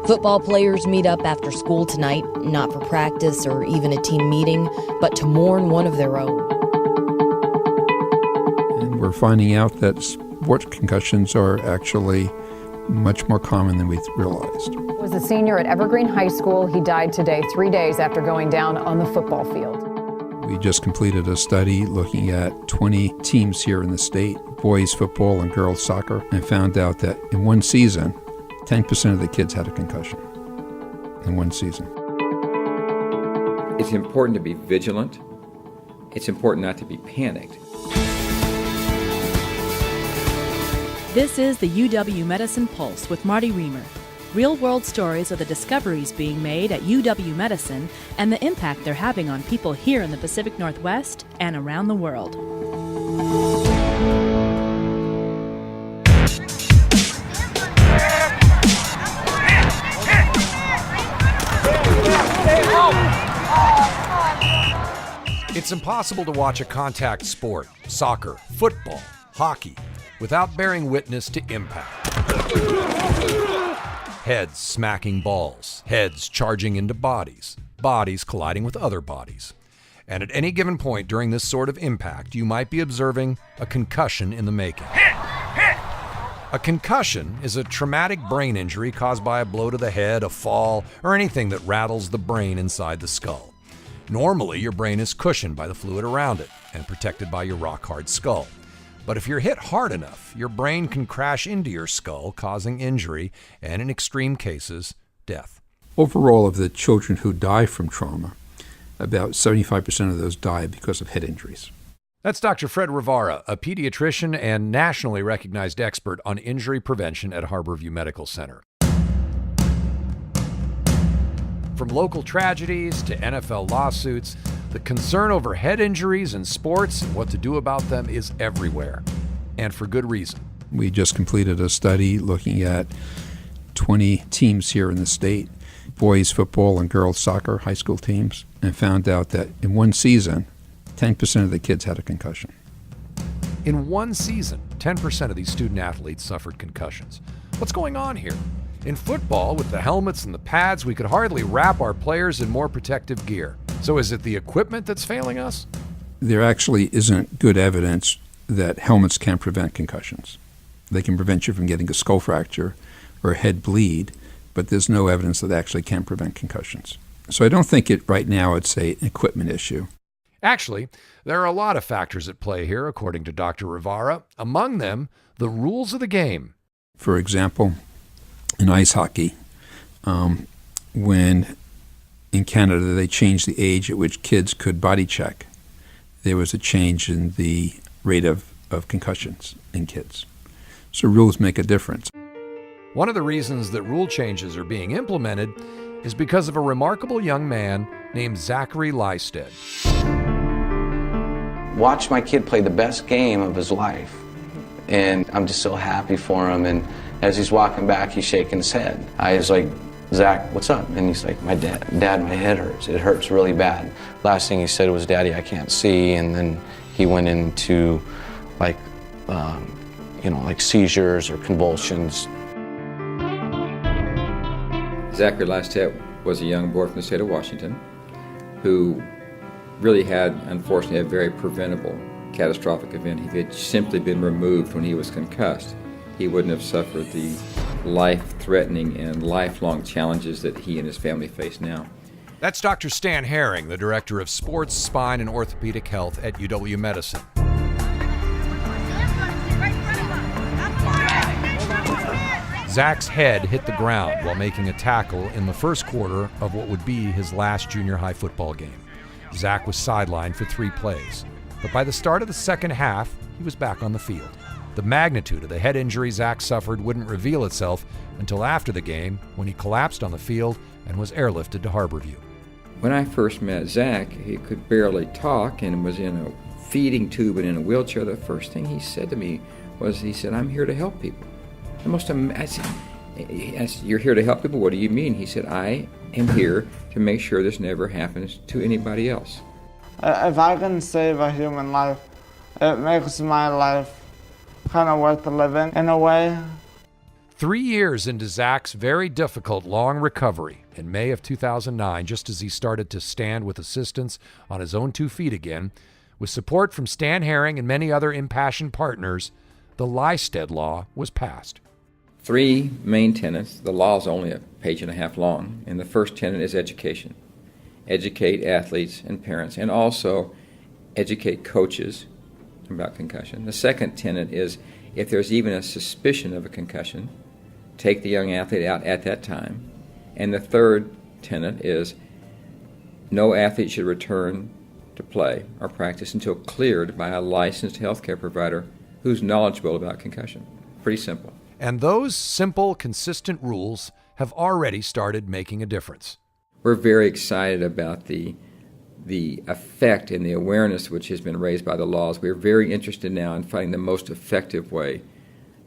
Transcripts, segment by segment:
Football players meet up after school tonight, not for practice or even a team meeting, but to mourn one of their own. And we're finding out that sports concussions are actually much more common than we realized. Was a senior at Evergreen High School. He died today, 3 days after going down on the football field. We just completed a study looking at 20 teams here in the state, boys football and girls soccer, and found out that in one season, 10% of the kids had a concussion in one season. It's important to be vigilant. It's important not to be panicked. This is the UW Medicine Pulse with Marty Reamer. Real-world stories of the discoveries being made at UW Medicine and the impact they're having on people here in the Pacific Northwest and around the world. It's impossible to watch a contact sport, soccer, football, hockey, without bearing witness to impact. Heads smacking balls, heads charging into bodies, bodies colliding with other bodies. And at any given point during this sort of impact, you might be observing a concussion in the making. A concussion is a traumatic brain injury caused by a blow to the head, a fall, or anything that rattles the brain inside the skull. Normally, your brain is cushioned by the fluid around it and protected by your rock-hard skull. But if you're hit hard enough, your brain can crash into your skull, causing injury and, in extreme cases, death. Overall, of the children who die from trauma, about 75% of those die because of head injuries. That's Dr. Fred Rivara, a pediatrician and nationally recognized expert on injury prevention at Harborview Medical Center. From local tragedies to NFL lawsuits, the concern over head injuries in sports and what to do about them is everywhere, and for good reason. We just completed a study looking at 20 teams here in the state, boys football and girls soccer, high school teams, and found out that in one season, 10% of the kids had a concussion. In one season, 10% of these student athletes suffered concussions. What's going on here? In football, with the helmets and the pads, we could hardly wrap our players in more protective gear. So is it the equipment that's failing us? There actually isn't good evidence that helmets can prevent concussions. They can prevent you from getting a skull fracture or a head bleed, but there's no evidence that actually can prevent concussions. So I don't think right now it's an equipment issue. Actually, there are a lot of factors at play here, according to Dr. Rivara. Among them, the rules of the game. For example, in ice hockey, when in Canada they changed the age at which kids could body check, there was a change in the rate of concussions in kids. So rules make a difference. One of the reasons that rule changes are being implemented is because of a remarkable young man named Zachary Lysted. Watch my kid play the best game of his life, and I'm just so happy for him. And as he's walking back, he's shaking his head. I was like, Zach, what's up? And he's like, Dad, my head hurts. It hurts really bad. Last thing he said was, Daddy, I can't see. And then he went into like seizures or convulsions. Zachary Lysted was a young boy from the state of Washington who really had, unfortunately, a very preventable catastrophic event. If he had simply been removed when he was concussed, he wouldn't have suffered the life-threatening and lifelong challenges that he and his family face now. That's Dr. Stan Herring, the Director of Sports, Spine, and Orthopedic Health at UW Medicine. Zach's head hit the ground while making a tackle in the first quarter of what would be his last junior high football game. Zach was sidelined for 3 plays, but by the start of the second half, he was back on the field. The magnitude of the head injury Zach suffered wouldn't reveal itself until after the game, when he collapsed on the field and was airlifted to Harborview. When I first met Zach, he could barely talk and was in a feeding tube and in a wheelchair. The first thing he said to me was, he said, "I'm here to help people." I said, "You're here to help people? What do you mean?" He said, "I am here to make sure this never happens to anybody else." If I can save a human life, it makes my life kind of worth living in a way. 3 years into Zach's very difficult long recovery, in May of 2009, just as he started to stand with assistance on his own 2 feet again, with support from Stan Herring and many other impassioned partners, the Lystead Law was passed. 3 main tenets. The law is only a page and a half long, and the first tenet is education. Educate athletes and parents, and also educate coaches about concussion. The second tenet is if there's even a suspicion of a concussion, take the young athlete out at that time. And the third tenet is no athlete should return to play or practice until cleared by a licensed healthcare provider who's knowledgeable about concussion. Pretty simple. And those simple, consistent rules have already started making a difference. We're very excited about the effect and the awareness which has been raised by the laws. We're very interested now in finding the most effective way,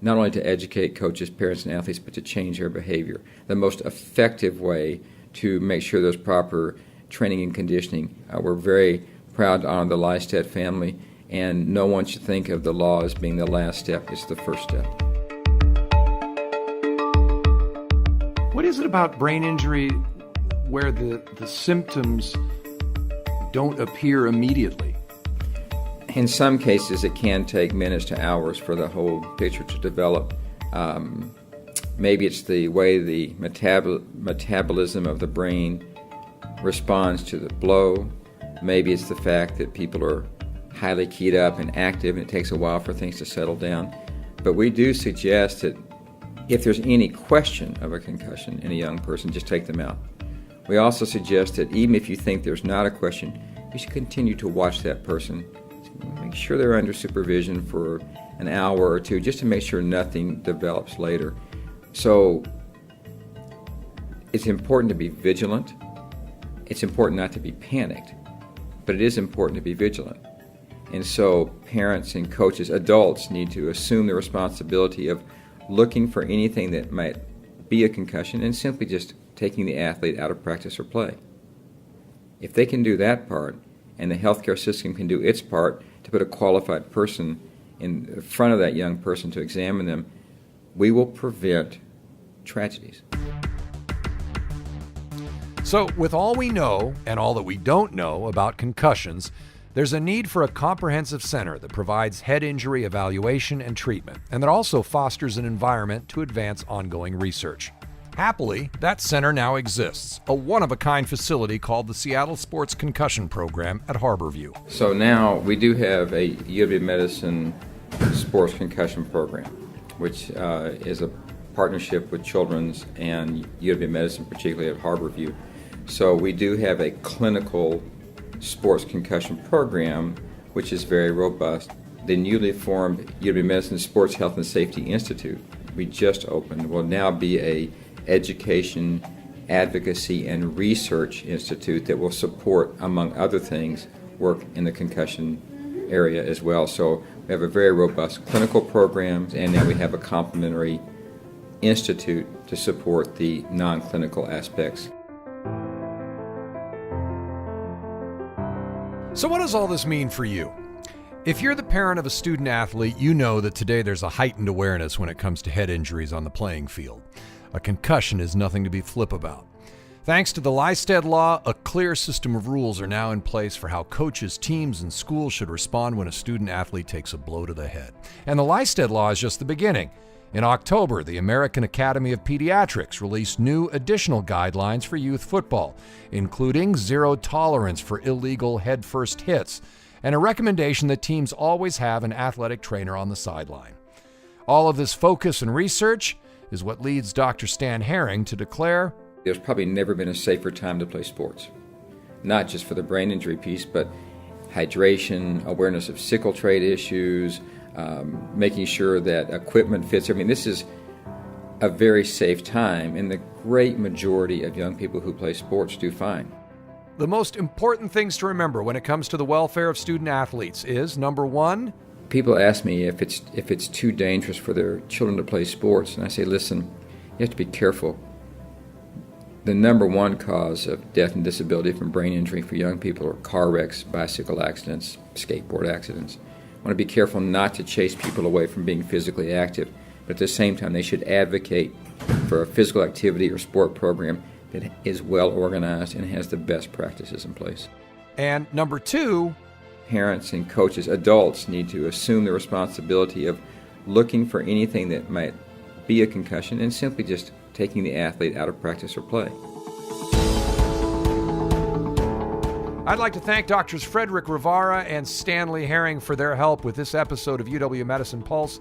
not only to educate coaches, parents, and athletes, but to change their behavior. The most effective way to make sure there's proper training and conditioning. We're very proud to honor the Lystead family, and no one should think of the law as being the last step. It's the first step. What is it about brain injury where the symptoms don't appear immediately? In some cases, it can take minutes to hours for the whole picture to develop. Maybe it's the way the metabolism of the brain responds to the blow. Maybe it's the fact that people are highly keyed up and active, and it takes a while for things to settle down. But we do suggest that if there's any question of a concussion in a young person, just take them out. We also suggest that even if you think there's not a question, you should continue to watch that person. Make sure they're under supervision for an hour or two, just to make sure nothing develops later. So it's important to be vigilant. It's important not to be panicked, but it is important to be vigilant. And so parents and coaches, adults, need to assume the responsibility of looking for anything that might be a concussion and simply just taking the athlete out of practice or play. If they can do that part, and the healthcare system can do its part to put a qualified person in front of that young person to examine them, we will prevent tragedies. So, with all we know and all that we don't know about concussions, there's a need for a comprehensive center that provides head injury evaluation and treatment, and that also fosters an environment to advance ongoing research. Happily, that center now exists, a one-of-a-kind facility called the Seattle Sports Concussion Program at Harborview. So now we do have a U of M Medicine Sports Concussion Program, which is a partnership with Children's and U of M Medicine, particularly at Harborview. So we do have a clinical sports concussion program, which is very robust. The newly formed U of M Medicine Sports Health and Safety Institute, we just opened, will now be a education, advocacy, and research institute that will support, among other things, work in the concussion area as well. So we have a very robust clinical program, and now we have a complementary institute to support the non-clinical aspects. So what does all this mean for you? If you're the parent of a student athlete, you know that today there's a heightened awareness when it comes to head injuries on the playing field. A concussion is nothing to be flip about. Thanks to the Lystead Law, a clear system of rules are now in place for how coaches, teams, and schools should respond when a student athlete takes a blow to the head. And the Lystead Law is just the beginning. In October, the American Academy of Pediatrics released new additional guidelines for youth football, including zero tolerance for illegal head-first hits, and a recommendation that teams always have an athletic trainer on the sideline. All of this focus and research is what leads Dr. Stan Herring to declare, there's probably never been a safer time to play sports, not just for the brain injury piece, but hydration, awareness of sickle trait issues, making sure that equipment fits. I mean, this is a very safe time, and the great majority of young people who play sports do fine. The most important things to remember when it comes to the welfare of student athletes is, number one, people ask me if it's too dangerous for their children to play sports, and I say, listen, you have to be careful. The number one cause of death and disability from brain injury for young people are car wrecks, bicycle accidents, skateboard accidents. I want to be careful not to chase people away from being physically active. but at the same time they should advocate for a physical activity or sport program that is well organized and has the best practices in place. And number 2, parents and coaches, adults, need to assume the responsibility of looking for anything that might be a concussion and simply just taking the athlete out of practice or play. I'd like to thank Drs. Frederick Rivara and Stanley Herring for their help with this episode of UW Medicine Pulse.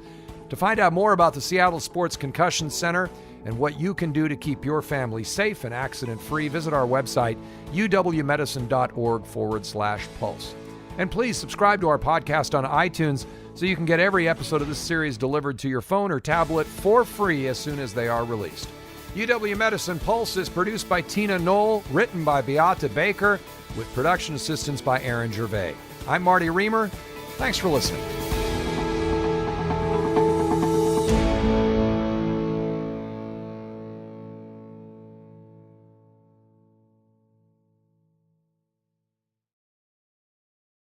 To find out more about the Seattle Sports Concussion Center and what you can do to keep your family safe and accident-free, visit our website, uwmedicine.org/pulse. And please subscribe to our podcast on iTunes so you can get every episode of this series delivered to your phone or tablet for free as soon as they are released. UW Medicine Pulse is produced by Tina Knoll, written by Beata Baker, with production assistance by Aaron Gervais. I'm Marty Reamer. Thanks for listening.